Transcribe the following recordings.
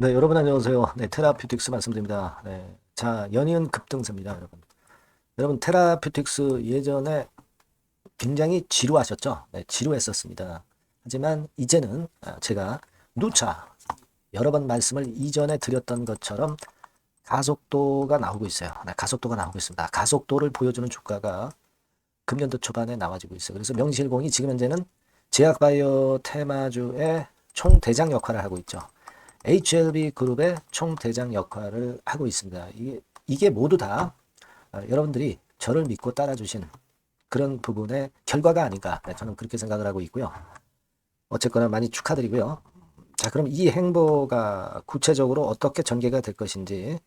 네, 여러분 안녕하세요. 네, 테라퓨틱스 말씀드립니다. 네, 자, 연이은 급등세입니다, 여러분. 여러분, 테라퓨틱스 예전에 굉장히 지루하셨죠? 네, 지루했었습니다. 하지만 이제는 제가 누차 여러 번 말씀을 이전에 드렸던 것처럼 가속도가 나오고 있어요. 네, 가속도가 나오고 있습니다. 가속도를 보여주는 주가가 금년도 초반에 나와지고 있어요. 그래서 명실공히 지금 현재는 제약바이오 테마주의 총대장 역할을 하고 있죠. HLB 그룹의 총대장 역할을 하고 있습니다. 이게 모두 다 여러분들이 저를 믿고 따라주신 그런 부분의 결과가 아닌가, 저는 그렇게 생각을 하고 있고요. 어쨌거나 많이 축하드리고요. 자, 그럼 이 행보가 구체적으로 어떻게 전개가 될 것인지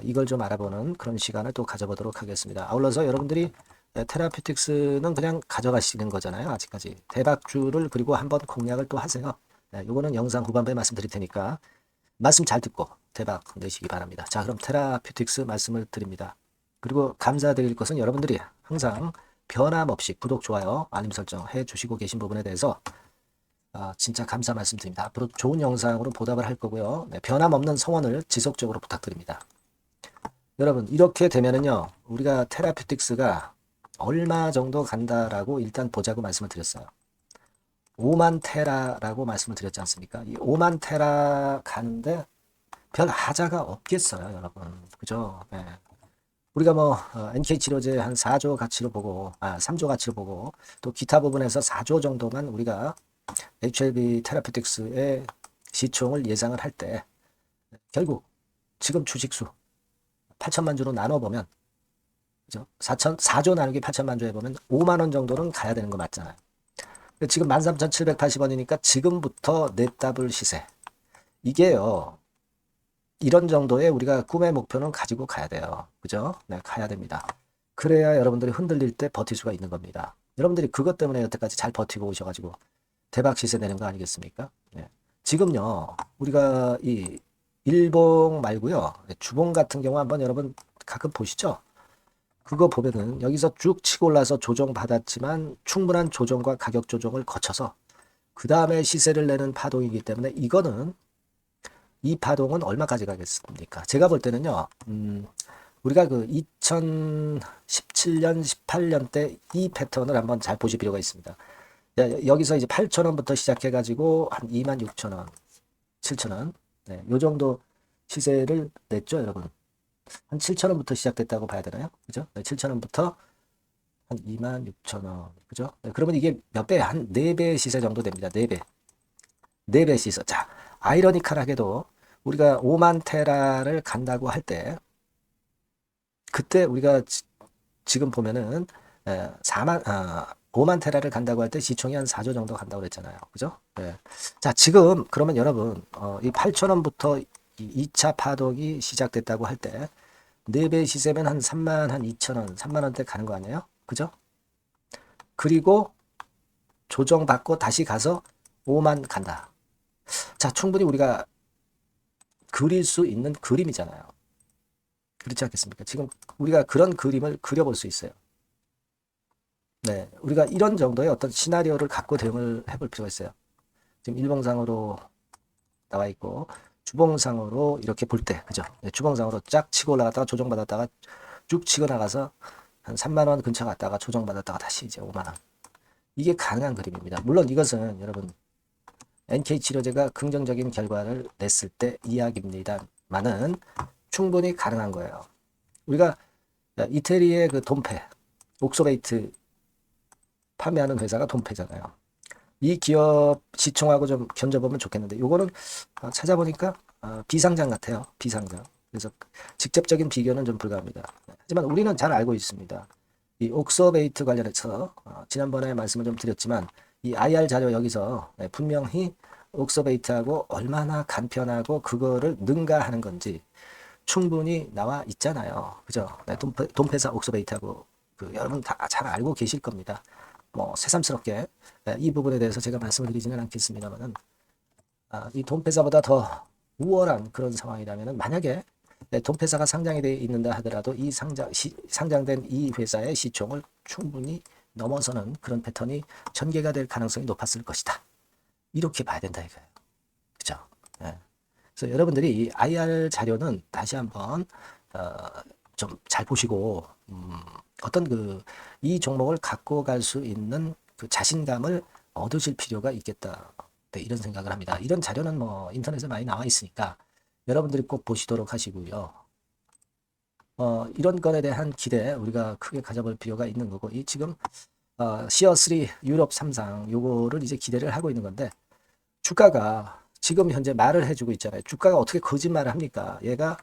이걸 좀 알아보는 그런 시간을 또 가져보도록 하겠습니다. 아울러서 여러분들이 테라피틱스는 그냥 가져가시는 거잖아요. 아직까지 대박주를 그리고 한번 공략을 또 하세요. 요거는 영상 후반부에 말씀드릴 테니까 말씀 잘 듣고 대박 내시기 바랍니다. 자, 그럼 테라퓨틱스 말씀을 드립니다. 그리고 감사드릴 것은 여러분들이 항상 변함없이 구독, 좋아요, 알림 설정 해 주시고 계신 부분에 대해서 진짜 감사 말씀드립니다. 앞으로 좋은 영상으로 보답을 할 거고요. 네, 변함없는 성원을 지속적으로 부탁드립니다. 여러분, 이렇게 되면은요, 우리가 테라퓨틱스가 얼마 정도 간다라고 일단 보자고 말씀을 드렸어요. 5만 테라라고 말씀을 드렸지 않습니까? 이 5만 테라 가는데 별 하자가 없겠어요, 여러분. 그죠? 네. 우리가 뭐 NK치료제 한 4조 가치로 보고 3조 가치로 보고 또 기타 부분에서 4조 정도만 우리가 HLB 테라피틱스의 시총을 예상을 할 때 결국 지금 주식수 8천만 주로 나눠보면 그죠? 4조 나누기 8천만 주 해보면 5만 원 정도는 가야 되는 거 맞잖아요. 지금 13,780원이니까 지금부터 넷더블 시세. 이게요. 이런 정도의 우리가 꿈의 목표는 가지고 가야 돼요. 그죠? 네, 가야 됩니다. 그래야 여러분들이 흔들릴 때 버틸 수가 있는 겁니다. 여러분들이 그것 때문에 여태까지 잘 버티고 오셔가지고 대박 시세 내는 거 아니겠습니까? 네. 지금요, 우리가 이 일봉 말고요, 주봉 같은 경우 한번 여러분 가끔 보시죠? 그거 보면은 여기서 쭉 치고 올라서 조정받았지만 충분한 조정과 가격 조정을 거쳐서 그 다음에 시세를 내는 파동이기 때문에 이거는 이 파동은 얼마까지 가겠습니까? 제가 볼 때는요, 우리가 그 2017년, 18년 때 이 패턴을 한번 잘 보실 필요가 있습니다. 여기서 이제 8,000원부터 시작해가지고 한 26,000원, 7,000원, 네, 요 정도 시세를 냈죠, 여러분. 한 7,000원부터 시작됐다고 봐야 되나요? 그죠? 네, 7,000원부터 한 26,000원, 그죠? 네, 그러면 이게 몇 배? 한 4배 시세 정도 됩니다. 4배. 4배 시세. 자, 아이러니컬하게도 우리가 5만 테라를 간다고 할 때, 그때 우리가 지금 보면은 5만 테라를 간다고 할 때 시총이 한 4조 정도 간다고 그랬잖아요. 그죠? 네. 자, 지금 그러면 여러분 이 8천원부터 이 2차 파동이 시작됐다고 할 때 4배 시세면 한 3만 한 2천원, 3만 원대 가는 거 아니에요? 그죠? 그리고 조정받고 다시 가서 5만 간다. 자, 충분히 우리가 그릴 수 있는 그림이잖아요. 그렇지 않겠습니까? 지금 우리가 그런 그림을 그려볼 수 있어요. 네, 우리가 이런 정도의 어떤 시나리오를 갖고 대응을 해볼 필요가 있어요. 지금 일봉상으로 나와 있고 주봉상으로 이렇게 볼 때, 그죠? 네, 주봉상으로 쫙 치고 올라갔다가 조정받았다가 쭉 치고 나가서 한 3만 원 근처 갔다가 조정받았다가 다시 이제 5만 원. 이게 가능한 그림입니다. 물론 이것은 여러분 NK치료제가 긍정적인 결과를 냈을 때 이야기입니다만은 충분히 가능한 거예요. 우리가 이태리의 그 돈페, 옥소베이트 판매하는 회사가 돈페잖아요. 이 기업 시총하고 좀 견져보면 좋겠는데 요거는 찾아보니까 비상장 같아요. 비상장. 그래서 직접적인 비교는 좀 불가합니다. 하지만 우리는 잘 알고 있습니다. 이 옥서베이트 관련해서 지난번에 말씀을 좀 드렸지만 이 IR 자료 여기서 분명히 옥서베이트하고 얼마나 간편하고 그거를 능가하는 건지 충분히 나와 있잖아요. 그죠? 돈페사 옥서베이트하고 그 여러분 다 잘 알고 계실 겁니다. 뭐 새삼스럽게 이 부분에 대해서 제가 말씀을 드리지는 않겠습니다만은 이 돈페사보다 더 우월한 그런 상황이라면은 만약에 돈페사가 상장이 되어 있는다 하더라도 이 상장된 이 회사의 시총을 충분히 넘어서는 그런 패턴이 전개가 될 가능성이 높았을 것이다. 이렇게 봐야 된다 이거예요. 그죠? 예. 그래서 여러분들이 이 IR 자료는 다시 한번 좀 잘 보시고 어떤 이 종목을 갖고 갈 수 있는 그 자신감을 얻으실 필요가 있겠다. 네, 이런 생각을 합니다. 이런 자료는 뭐 인터넷에 많이 나와 있으니까 여러분들이 꼭 보시도록 하시고요. 이런 건에 대한 기대 우리가 크게 가져볼 필요가 있는 거고, 이 지금 시어3 유럽 3상 요거를 이제 기대를 하고 있는 건데, 주가가 지금 현재 말을 해주고 있잖아요. 주가가 어떻게 거짓말을 합니까? 얘가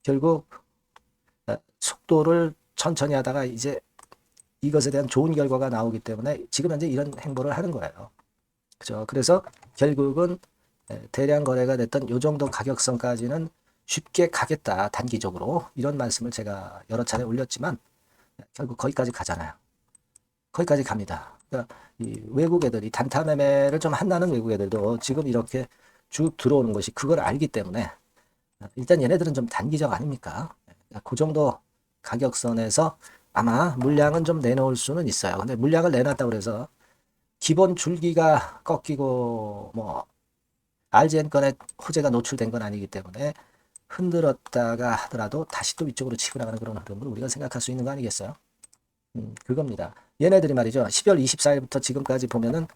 결국 속도를 천천히 하다가 이제 이것에 대한 좋은 결과가 나오기 때문에 지금 현재 이런 행보를 하는 거예요. 그죠? 그래서 결국은 대량 거래가 됐던 요 정도 가격선까지는 쉽게 가겠다, 단기적으로. 이런 말씀을 제가 여러 차례 올렸지만 결국 거기까지 가잖아요. 거기까지 갑니다. 그러니까 이 외국 애들이 단타 매매를 좀 한다는 외국 애들도 지금 이렇게 쭉 들어오는 것이 그걸 알기 때문에 일단 얘네들은 좀 단기적 아닙니까? 그 정도 가격선에서 아마 물량은 좀 내놓을 수는 있어요. 근데 물량을 내놨다고 해서 기본 줄기가 꺾이고 뭐 RGN 건에 호재가 노출된 건 아니기 때문에 흔들었다가 하더라도 다시 또 위쪽으로 치고 나가는 그런 흐름을 우리가 생각할 수 있는 거 아니겠어요? 그겁니다. 얘네들이 말이죠. 12월 24일부터 지금까지 보면은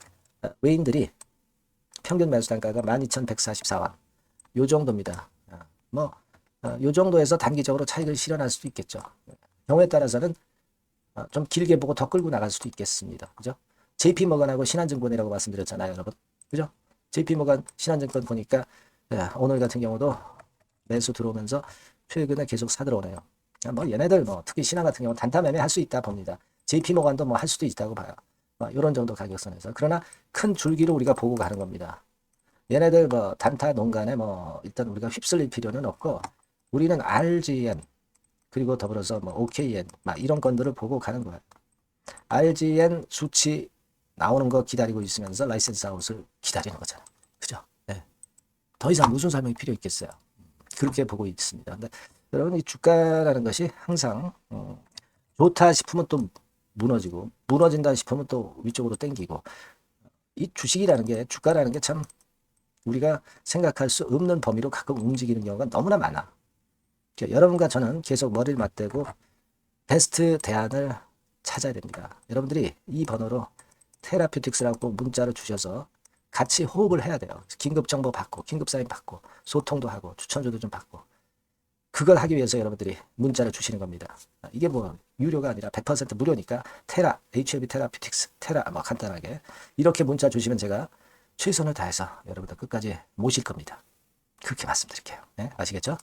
외인들이 평균 매수 단가가 12,144원. 요 정도입니다. 요 정도에서 단기적으로 차익을 실현할 수도 있겠죠. 경우에 따라서는 좀 길게 보고 더 끌고 나갈 수도 있겠습니다. 그죠? JP모건하고 신한증권이라고 말씀드렸잖아요, 여러분. 그죠? JP모건, 신한증권 보니까 오늘 같은 경우도 매수 들어오면서 최근에 계속 사들어오네요. 뭐 얘네들 뭐 특히 신한 같은 경우 단타 매매 할 수 있다 봅니다. JP모건도 뭐 할 수도 있다고 봐요. 이런 정도 가격선에서. 그러나 큰 줄기로 우리가 보고 가는 겁니다. 얘네들 뭐 단타 농간에 뭐 일단 우리가 휩쓸릴 필요는 없고, 우리는 RGN 그리고 더불어서 뭐 OKN 막 이런 건들을 보고 가는 거예요. RGN 수치 나오는 거 기다리고 있으면서 라이센스 아웃을 기다리는 거잖아요. 그죠? 네. 더 이상 무슨 설명이 필요 있겠어요. 그렇게 보고 있습니다. 근데 여러분, 이 주가라는 것이 항상 좋다 싶으면 또 무너지고, 무너진다 싶으면 또 위쪽으로 땡기고, 이 주식이라는 게, 주가라는 게 참 우리가 생각할 수 없는 범위로 가끔 움직이는 경우가 너무나 많아. 그러니까 여러분과 저는 계속 머리를 맞대고 베스트 대안을 찾아야 됩니다. 여러분들이 이 번호로 테라퓨틱스라고 문자를 주셔서 같이 호흡을 해야 돼요. 긴급 정보 받고, 긴급 사인 받고, 소통도 하고, 추천주도 좀 받고. 그걸 하기 위해서 여러분들이 문자를 주시는 겁니다. 이게 뭐 유료가 아니라 100% 무료니까 테라, HLB 테라퓨틱스, 테라 뭐 간단하게 이렇게 문자 주시면 제가 최선을 다해서 여러분들 끝까지 모실 겁니다. 그렇게 말씀드릴게요. 네, 아시겠죠?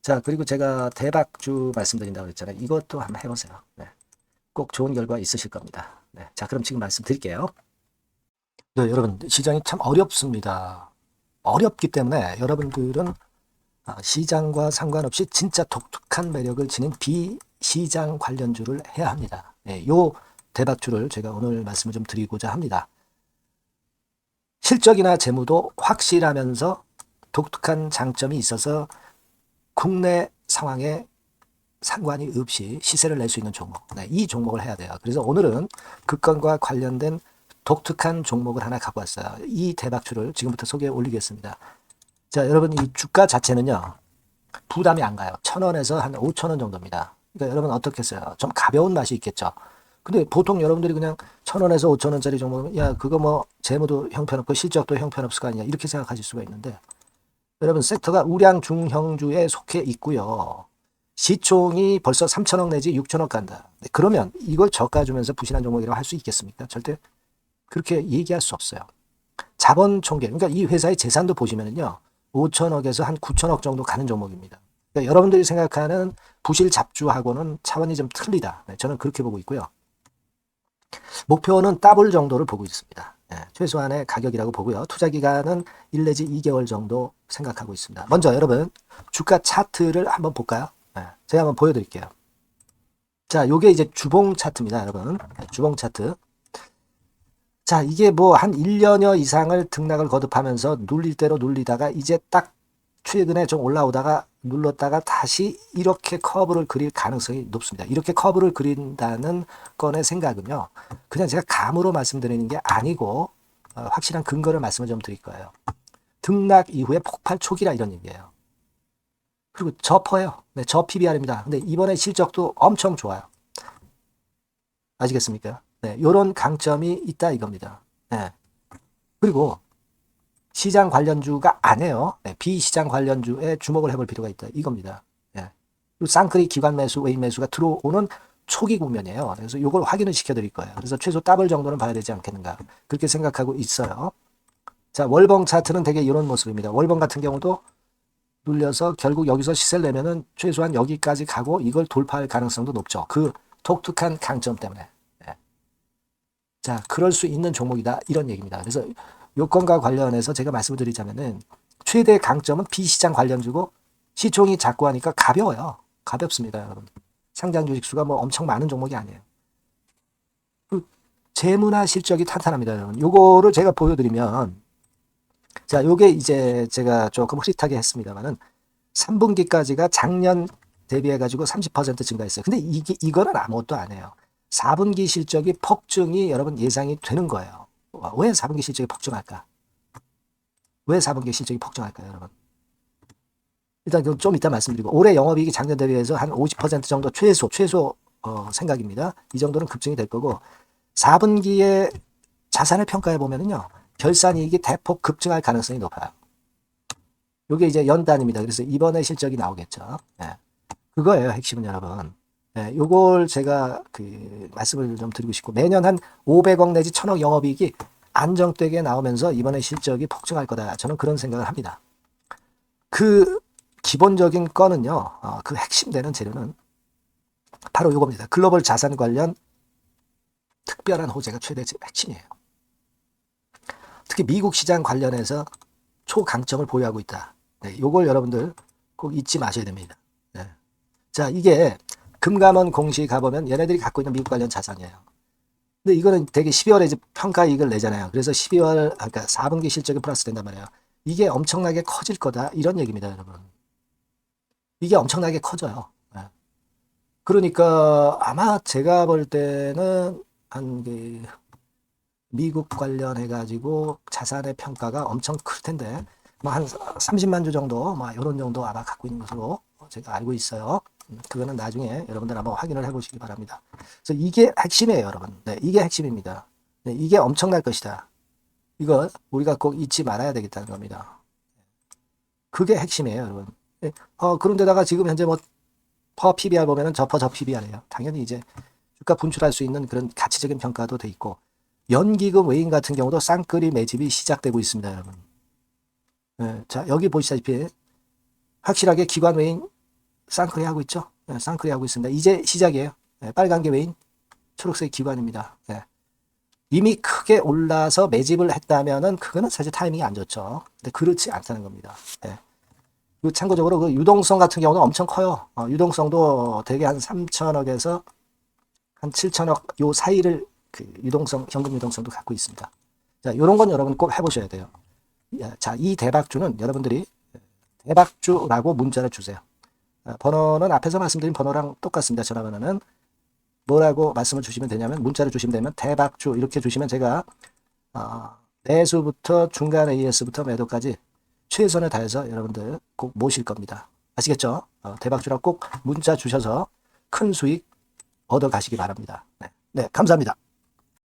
자, 그리고 제가 대박주 말씀드린다고 했잖아요. 이것도 한번 해보세요. 네, 꼭 좋은 결과 있으실 겁니다. 네, 자, 그럼 지금 말씀드릴게요. 네, 여러분, 시장이 참 어렵습니다. 어렵기 때문에 여러분들은 시장과 상관없이 진짜 독특한 매력을 지닌 비시장 관련주를 해야 합니다. 네, 요 대박주를 제가 오늘 말씀을 좀 드리고자 합니다. 실적이나 재무도 확실하면서 독특한 장점이 있어서 국내 상황에 상관이 없이 시세를 낼 수 있는 종목. 네, 이 종목을 해야 돼요. 그래서 오늘은 그 건과 관련된 독특한 종목을 하나 갖고 왔어요. 이 대박주를 지금부터 소개해 올리겠습니다. 자, 여러분, 이 주가 자체는요, 부담이 안 가요. 1,000원에서 한 5,000원 정도입니다. 그러니까 여러분 어떻겠어요? 좀 가벼운 맛이 있겠죠. 근데 보통 여러분들이 그냥 1,000원에서 5,000원짜리 정도면, 야, 그거 뭐 재무도 형편없고 실적도 형편없을 거 아니냐, 이렇게 생각하실 수가 있는데, 여러분, 섹터가 우량 중형주에 속해 있고요. 시총이 벌써 3,000억 내지 6,000억 간다. 그러면 이걸 저가 주면서 부실한 종목이라고 할 수 있겠습니까? 절대 그렇게 얘기할 수 없어요. 자본 총계, 그러니까 이 회사의 재산도 보시면은요, 5,000억에서 한 9,000억 정도 가는 종목입니다. 그러니까 여러분들이 생각하는 부실 잡주하고는 차원이 좀 틀리다. 네, 저는 그렇게 보고 있고요. 목표는 더블 정도를 보고 있습니다. 네, 최소한의 가격이라고 보고요. 투자 기간은 1 내지 2개월 정도 생각하고 있습니다. 먼저 여러분, 주가 차트를 한번 볼까요? 네, 제가 한번 보여드릴게요. 자, 요게 이제 주봉 차트입니다, 여러분. 네, 주봉 차트. 자, 이게 뭐 한 1년여 이상을 등락을 거듭하면서 눌릴 대로 눌리다가 이제 딱 최근에 좀 올라오다가 눌렀다가 다시 이렇게 커브를 그릴 가능성이 높습니다. 이렇게 커브를 그린다는 건의 생각은요, 그냥 제가 감으로 말씀드리는 게 아니고 확실한 근거를 말씀을 좀 드릴 거예요. 등락 이후에 폭발 초기라 이런 얘기예요. 그리고 저퍼예요. 네, 저 PBR입니다. 근데 이번에 실적도 엄청 좋아요. 아시겠습니까? 네, 요런 강점이 있다 이겁니다. 네. 그리고 시장 관련주가 아니에요. 네, 비시장 관련주에 주목을 해볼 필요가 있다 이겁니다. 네. 그리고 쌍크리 기관 매수, 외인 매수가 들어오는 초기 국면이에요. 그래서 이걸 확인을 시켜드릴 거예요. 그래서 최소 더블 정도는 봐야 되지 않겠는가 그렇게 생각하고 있어요. 자, 월봉 차트는 되게 이런 모습입니다. 월봉 같은 경우도 눌려서 결국 여기서 시세를 내면은 최소한 여기까지 가고 이걸 돌파할 가능성도 높죠. 그 독특한 강점 때문에. 네. 자, 그럴 수 있는 종목이다 이런 얘기입니다. 그래서 요건과 관련해서 제가 말씀을 드리자면은 최대 강점은 비시장 관련주고 시총이 작고 하니까 가벼워요. 가볍습니다, 여러분. 상장 주식 수가 뭐 엄청 많은 종목이 아니에요. 그 재무나 실적이 탄탄합니다, 여러분. 요거를 제가 보여드리면 자, 요게 이제 제가 조금 흐릿하게 했습니다만은 3분기까지가 작년 대비해가지고 30% 증가했어요. 근데 이거는 아무것도 안 해요. 4분기 실적이 폭증이 여러분 예상이 되는 거예요. 왜 4분기 실적이 폭증할까? 왜 4분기 실적이 폭증할까요, 여러분? 일단 좀 이따 말씀드리고 올해 영업이익이 작년 대비해서 한 50% 정도 최소 생각입니다. 이 정도는 급증이 될 거고 4분기에 자산을 평가해 보면은요. 결산이익이 대폭 급증할 가능성이 높아요. 이게 이제 연단입니다. 그래서 이번에 실적이 나오겠죠. 네. 그거예요. 핵심은 여러분. 네, 요걸 제가 말씀을 좀 드리고 싶고 매년 한 500억 내지 1000억 영업이익이 안정되게 나오면서 이번에 실적이 폭증할 거다. 저는 그런 생각을 합니다. 그 기본적인 건은요. 그 핵심되는 재료는 바로 요겁니다. 글로벌 자산 관련 특별한 호재가 최대 핵심이에요. 특히 미국 시장 관련해서 초강점을 보유하고 있다. 네, 요걸 여러분들 꼭 잊지 마셔야 됩니다. 네. 자, 이게 금감원 공시 가보면 얘네들이 갖고 있는 미국 관련 자산이에요. 근데 이거는 되게 12월에 이제 평가이익을 내잖아요. 그래서 12월, 그러니까 4분기 실적이 플러스 된단 말이에요. 이게 엄청나게 커질 거다. 이런 얘기입니다, 여러분. 이게 엄청나게 커져요. 네. 그러니까 아마 제가 볼 때는 미국 관련해가지고 자산의 평가가 엄청 클 텐데, 뭐 한 30만 주 정도, 뭐 이런 정도 아마 갖고 있는 것으로 제가 알고 있어요. 그거는 나중에 여러분들 한번 확인을 해보시기 바랍니다. 그래서 이게 핵심이에요, 여러분. 네, 이게 핵심입니다. 네, 이게 엄청날 것이다. 이거 우리가 꼭 잊지 말아야 되겠다는 겁니다. 그게 핵심이에요, 여러분. 네, 그런데다가 지금 현재 뭐 퍼 PBR 보면은 저 PBR이에요. 당연히 이제 주가 분출할 수 있는 그런 가치적인 평가도 돼 있고. 연기금 외인 같은 경우도 쌍끌이 매집이 시작되고 있습니다, 여러분. 네, 자, 여기 보시다시피 확실하게 기관 외인 쌍끌이 하고 있죠? 네, 쌍끌이 하고 있습니다. 이제 시작이에요. 네, 빨간 게 외인, 초록색 기관입니다. 네. 이미 크게 올라서 매집을 했다면은 그거는 사실 타이밍이 안 좋죠. 근데 그렇지 않다는 겁니다. 네. 그리고 참고적으로 그 유동성 같은 경우는 엄청 커요. 유동성도 대개 한 3천억에서 한 7천억 요 사이를 유동성, 현금 유동성도 갖고 있습니다. 자, 요런 건 여러분 꼭 해보셔야 돼요. 자, 이 대박주는 여러분들이 대박주라고 문자를 주세요. 번호는 앞에서 말씀드린 번호랑 똑같습니다. 전화번호는 뭐라고 말씀을 주시면 되냐면 문자를 주시면 되면 대박주 이렇게 주시면 제가 매수부터 중간 AS부터 매도까지 최선을 다해서 여러분들 꼭 모실 겁니다. 아시겠죠? 대박주라고 꼭 문자 주셔서 큰 수익 얻어 가시기 바랍니다. 네, 감사합니다.